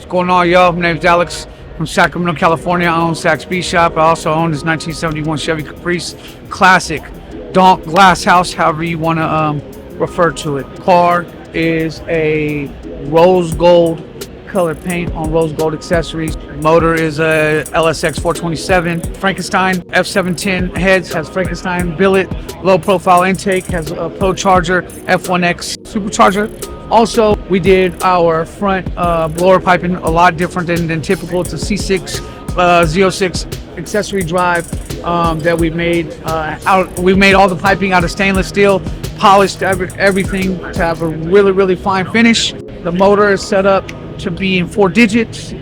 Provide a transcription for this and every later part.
What's going on, y'all? My name's Alex from Sacramento, California. I own Sac Speed Shop. I also own this 1971 Chevy Caprice Classic, Donk, glass house, however you want to refer to it. Car is a rose gold color paint on rose gold accessories. Motor is a LSX 427. Frankenstein F710 heads, has Frankenstein billet, low profile intake, has a Pro Charger F1X supercharger. Also, we did our front blower piping a lot different than typical. It's a C6 Z06 accessory drive that we made we made all the piping out of stainless steel, polished everything to have a really fine finish. The motor is set up to be in 4 digits.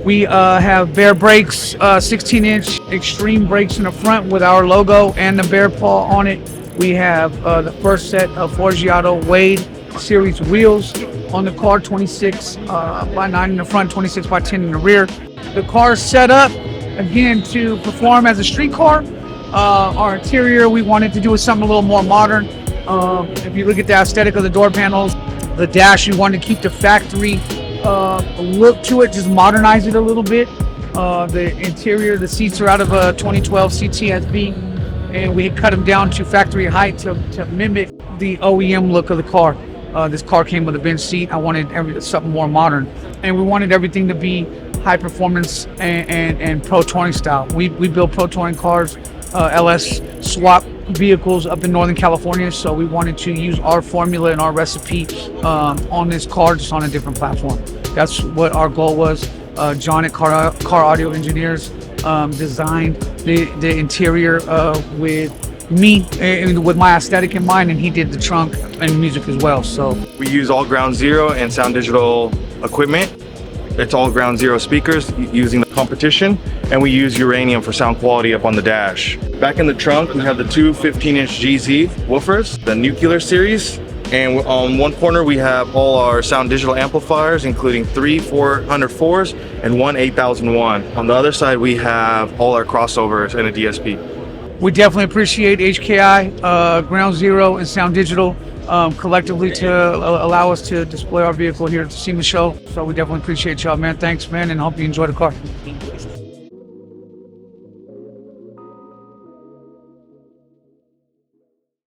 We have Bear brakes, 16-inch extreme brakes in the front with our logo and the Bear paw on it. We have the first set of Forgiato Wade series wheels on the car, 26 by 9 in the front, 26 by 10 in the rear. The car is set up again to perform as a street car. Our interior, we wanted to do something a little more modern. If you look at the aesthetic of the door panels, the dash, we wanted to keep the factory look to it, just modernize it a little bit. The interior, the seats are out of a 2012 CTSV, and we had cut them down to factory height to mimic the OEM look of the car. This car came with a bench seat. I wanted something more modern, and we wanted everything to be high performance and pro touring style. We build pro touring cars, LS swap vehicles up in Northern California, so we wanted to use our formula and our recipe on this car, just on a different platform. That's what our goal was. Jon at Car Audio Engineers designed the interior with me and with my aesthetic in mind, and he did the trunk and music as well. So we use all ground zero and sound digital equipment. It's all ground zero speakers using the competition, and we use uranium for sound quality up on the dash. Back in the trunk, we have the two 15-inch GZ woofers, the nuclear series, and on one corner we have all our sound digital amplifiers, including 3 404s and one 8001. On the other side, we have all our crossovers and a DSP. We definitely appreciate HKI, Ground Zero, and Sound Digital collectively to allow us to display our vehicle here at the SEMA show. So we definitely appreciate y'all, man. Thanks, man, and hope you enjoy the car.